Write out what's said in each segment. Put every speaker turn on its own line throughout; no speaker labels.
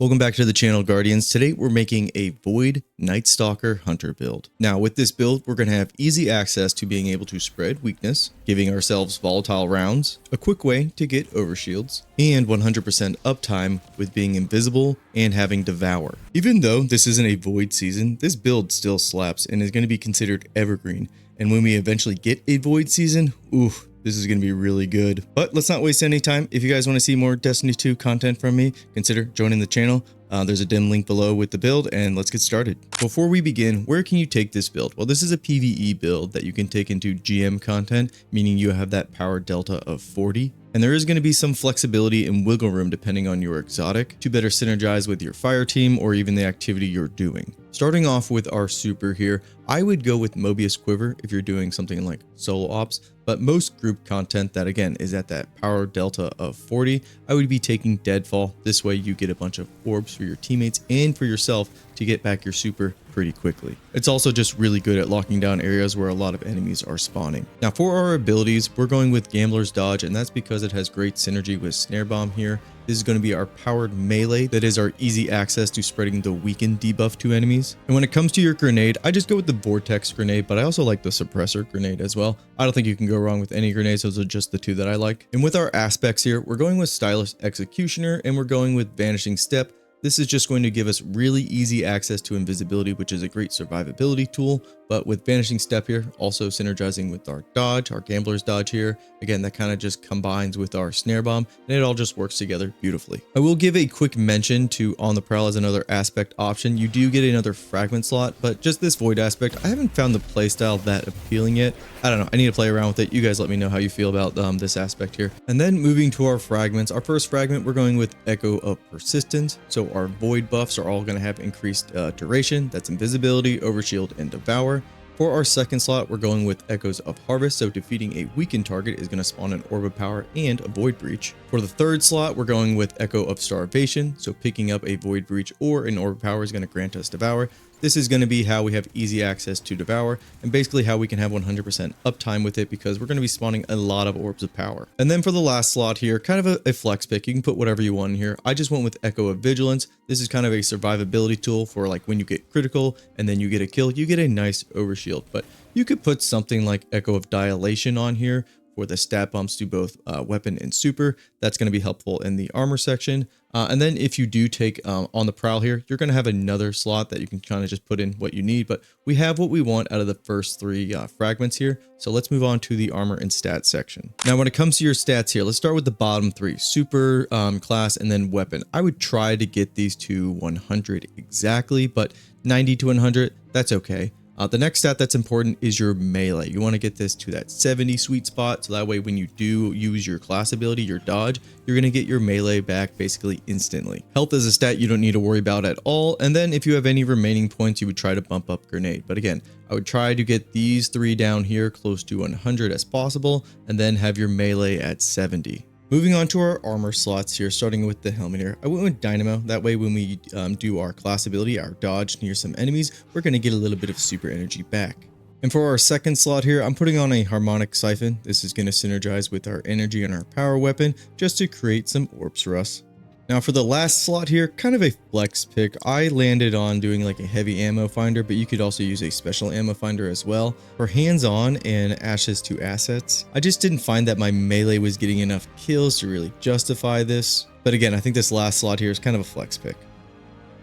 Welcome back to the channel, Guardians. Today we're making a Void Night Stalker Hunter build. Now with this build, we're going to have easy access to being able to spread weakness, giving ourselves volatile rounds, a quick way to get overshields, and 100% uptime with being invisible and having Devour. Even though this isn't a Void season, this build still slaps and is going to be considered evergreen. And when we eventually get a Void season, oof, this is going to be really good. But let's not waste any time. If you guys want to see more Destiny 2 content from me, consider joining the channel. There's a dim link below with the build, and let's get started. Before we begin, where can you take this build? Well, this is a PvE build that you can take into GM content, meaning you have that power delta of 40. And there is going to be some flexibility and wiggle room depending on your exotic to better synergize with your fire team or even the activity you're doing. Starting off with our super here, I would go with Mobius Quiver if you're doing something like solo ops, but most group content that again is at that power delta of 40, I would be taking Deadfall. This way you get a bunch of orbs for your teammates and for yourself to get back your super pretty quickly. It's also just really good at locking down areas where a lot of enemies are spawning. Now for our abilities, we're going with Gambler's Dodge, and that's because it has great synergy with Snare Bomb here. This is going to be our powered melee that is our easy access to spreading the weaken debuff to enemies. And when it comes to your grenade, I just go with the Vortex grenade, but I also like the Suppressor grenade as well. I don't think you can go wrong with any grenades. Those are just the two that I like. And with our aspects here, we're going with Stylish Executioner and we're going with Vanishing Step. This is just going to give us really easy access to invisibility, which is a great survivability tool. But with Vanishing Step here, also synergizing with our dodge, our Gambler's Dodge here. Again, that kind of just combines with our Snare Bomb, and it all just works together beautifully. I will give a quick mention to On the Prowl as another aspect option. You do get another fragment slot, but just this Void aspect, I haven't found the playstyle that appealing yet. I don't know. I need to play around with it. You guys let me know how you feel about this aspect here. And then moving to our fragments, our first fragment, we're going with Echo of Persistence. So our Void buffs are all going to have increased duration. That's invisibility, overshield, and Devour. For our second slot, we're going with Echoes of Harvest, so defeating a weakened target is going to spawn an Orb of Power and a Void Breach. For the third slot, we're going with Echo of Starvation, so picking up a Void Breach or an Orb of Power is going to grant us Devour. This is going to be how we have easy access to Devour, and basically how we can have 100% uptime with it because we're going to be spawning a lot of Orbs of Power. And then for the last slot here, kind of a flex pick. You can put whatever you want in here. I just went with Echo of Vigilance. This is kind of a survivability tool for like when you get critical and then you get a kill, you get a nice overshield. But you could put something like Echo of Dilation on here for the stat bumps to both weapon and super. That's going to be helpful in the armor section. And then if you do take On the Prowl here, you're going to have another slot that you can kind of just put in what you need. But we have what we want out of the first three fragments here. So let's move on to the armor and stats section. Now, when it comes to your stats here, let's start with the bottom three: super, class, and then weapon. I would try to get these to 100 exactly, but 90 to 100, that's okay. The next stat that's important is your melee. You want to get this to that 70 sweet spot, so that way when you do use your class ability, your dodge, you're going to get your melee back basically instantly. Health is a stat you don't need to worry about at all, and then if you have any remaining points, you would try to bump up grenade. But again, I would try to get these three down here close to 100 as possible, and then have your melee at 70. Moving on to our armor slots here, starting with the helmet here. I went with Dynamo. That way when we do our class ability, our dodge near some enemies, we're going to get a little bit of super energy back. And for our second slot here, I'm putting on a Harmonic Siphon. This is going to synergize with our energy and our power weapon just to create some orbs for us. Now for the last slot here, kind of a flex pick. I landed on doing like a heavy ammo finder, but you could also use a special ammo finder as well. For hands-on and ashes to assets, I just didn't find that my melee was getting enough kills to really justify this. But again, I think this last slot here is kind of a flex pick.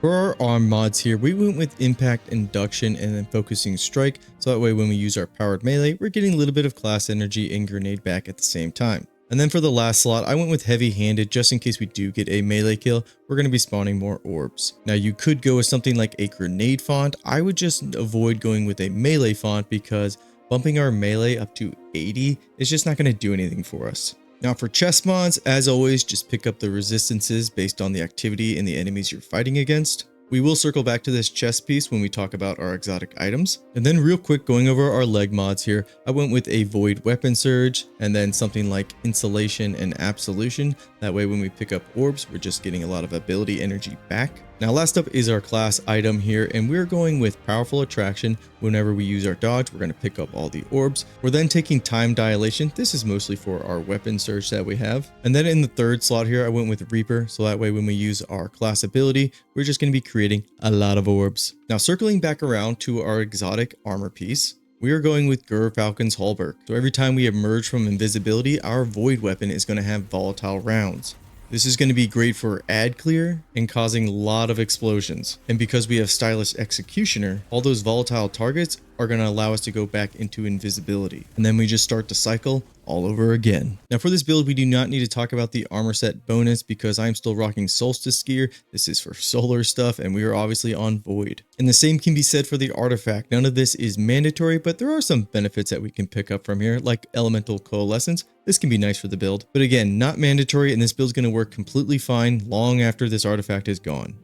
For our arm mods here, we went with Impact Induction and then Focusing Strike. So that way when we use our powered melee, we're getting a little bit of class energy and grenade back at the same time. And then for the last slot, I went with Heavy Handed just in case we do get a melee kill. We're going to be spawning more orbs. Now you could go with something like a grenade font. I would just avoid going with a melee font because bumping our melee up to 80 is just not going to do anything for us. Now for chest mods, as always, just pick up the resistances based on the activity and the enemies you're fighting against. We will circle back to this chest piece when we talk about our exotic items. And then real quick, going over our leg mods here, I went with a Void Weapon Surge and then something like Insulation and Absolution. That way when we pick up orbs, we're just getting a lot of ability energy back. Now last up is our class item here, and we're going with Powerful Attraction. Whenever we use our dodge, we're going to pick up all the orbs. We're then taking Time Dilation. This is mostly for our weapon surge that we have. And then in the third slot here, I went with Reaper. So that way when we use our class ability, we're just going to be creating a lot of orbs. Now circling back around to our exotic armor piece, we are going with Falcon's Hallberg. So every time we emerge from invisibility, our void weapon is going to have volatile rounds. This is going to be great for ad clear and causing a lot of explosions. And because we have Stylish Executioner, all those volatile targets are going to allow us to go back into invisibility. And then we just start the cycle all over again. Now for this build, we do not need to talk about the armor set bonus because I'm still rocking Solstice gear. This is for solar stuff, and we are obviously on Void. And the same can be said for the artifact. None of this is mandatory, but there are some benefits that we can pick up from here, like Elemental Coalescence. This can be nice for the build, but again, not mandatory, and this build is going to work completely fine long after this artifact is gone.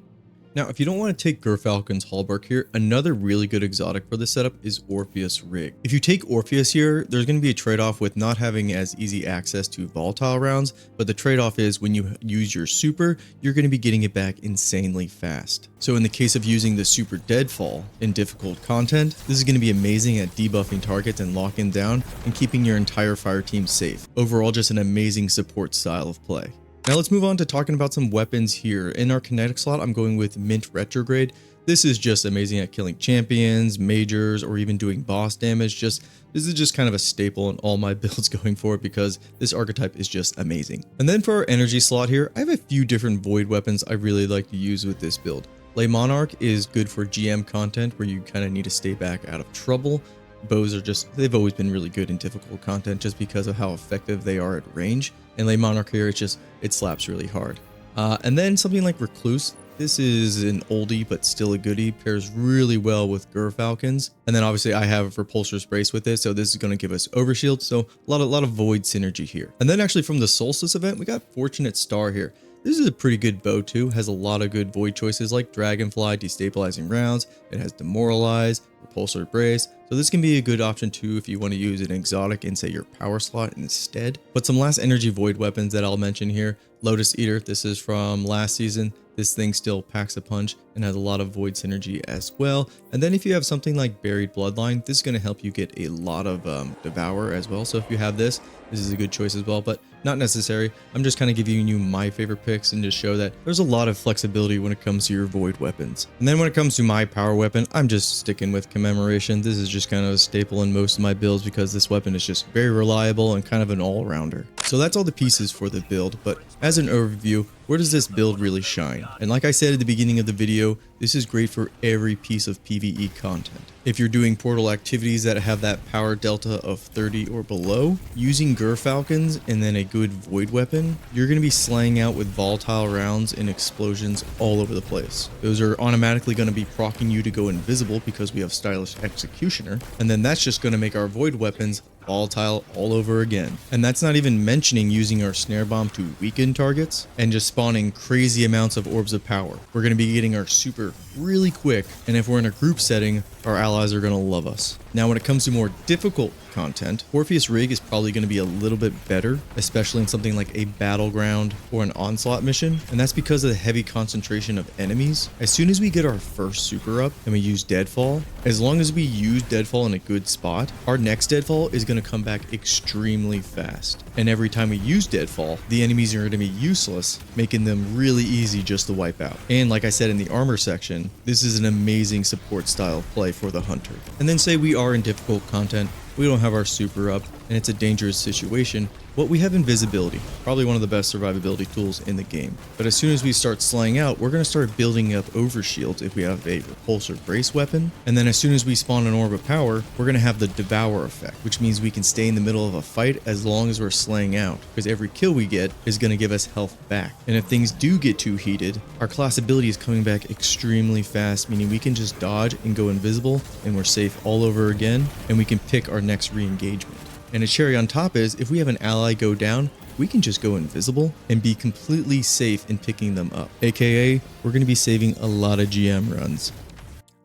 Now, if you don't want to take Falcon's Hallberg here, another really good exotic for this setup is Orpheus Rig. If you take Orpheus here, there's going to be a trade-off with not having as easy access to volatile rounds, but the trade-off is when you use your super, you're going to be getting it back insanely fast. So in the case of using the super Deadfall in difficult content, this is going to be amazing at debuffing targets and locking down and keeping your entire fire team safe. Overall, just an amazing support style of play. Now let's move on to talking about some weapons here. In our kinetic slot, I'm going with Mint Retrograde. This is just amazing at killing champions, majors, or even doing boss damage. This is just kind of a staple in all my builds going forward because this archetype is just amazing. And then for our energy slot here, I have a few different void weapons I really like to use with this build. Lay Monarch is good for GM content where you kind of need to stay back out of trouble. Bows are they've always been really good in difficult content just because of how effective they are at range. And Lay Monarch here, it slaps really hard. And then something like Recluse. This is an oldie, but still a goodie. Pairs really well with Falcons. And then obviously I have Repulsor's Brace with it. So this is going to give us Overshield. So a lot of Void synergy here. And then actually from the Solstice event, we got Fortunate Star here. This is a pretty good bow too, has a lot of good void choices like Dragonfly, Destabilizing Rounds, it has Demoralize, Repulsor Brace, so this can be a good option too if you want to use an exotic in say your power slot instead. But some last energy void weapons that I'll mention here, Lotus Eater, this is from last season. This thing still packs a punch and has a lot of void synergy as well. And then if you have something like Buried Bloodline, this is going to help you get a lot of Devour as well. So if you have this is a good choice as well, but not necessary. I'm just kind of giving you my favorite picks and just show that there's a lot of flexibility when it comes to your void weapons. And then when it comes to my power weapon, I'm just sticking with Commemoration. This is just kind of a staple in most of my builds because this weapon is just very reliable and kind of an all-rounder. So that's all the pieces for the build, but as an overview, where does this build really shine? And like I said at the beginning of the video, this is great for every piece of PvE content. If you're doing portal activities that have that power delta of 30 or below, using Falcons and then a good void weapon, you're going to be slaying out with volatile rounds and explosions all over the place. Those are automatically going to be proccing you to go invisible because we have Stylish Executioner, and then that's just going to make our void weapons volatile all over again. And that's not even mentioning using our snare bomb to weaken targets and just spawning crazy amounts of orbs of power. We're going to be getting our super really quick, and if we're in a group setting, our allies are going to love us. Now when it comes to more difficult content, Orpheus Rig is probably going to be a little bit better, especially in something like a battleground or an onslaught mission, and that's because of the heavy concentration of enemies. As soon as we get our first super up and we use Deadfall, as long as we use Deadfall in a good spot, our next Deadfall is going to come back extremely fast. And every time we use Deadfall, the enemies are going to be useless, making them really easy just to wipe out. And like I said in the armor section, this is an amazing support style play for the hunter. And then say we are in difficult content, we don't have our super up, and it's a dangerous situation, but we have invisibility, probably one of the best survivability tools in the game. But as soon as we start slaying out, we're going to start building up overshields if we have a repulsor brace weapon. And then as soon as we spawn an orb of power, we're going to have the Devour effect, which means we can stay in the middle of a fight as long as we're slaying out, because every kill we get is going to give us health back. And if things do get too heated, our class ability is coming back extremely fast, meaning we can just dodge and go invisible, and we're safe all over again, and we can pick our next re-engagement. And a cherry on top is, if we have an ally go down, we can just go invisible and be completely safe in picking them up. AKA, we're going to be saving a lot of GM runs.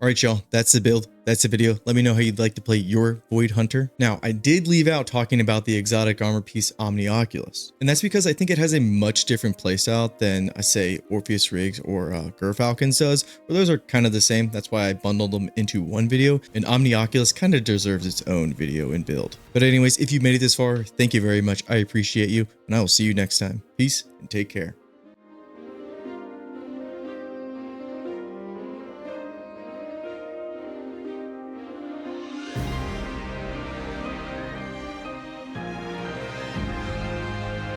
All right, y'all, that's the build. That's the video. Let me know how you'd like to play your Void Hunter. Now, I did leave out talking about the exotic armor piece Omnioculus, and that's because I think it has a much different playstyle than, I say, Orpheus Rigs or Gerfalcons does, where those are kind of the same. That's why I bundled them into one video, and Omnioculus kind of deserves its own video and build. But anyways, if you've made it this far, thank you very much. I appreciate you, and I will see you next time. Peace and take care.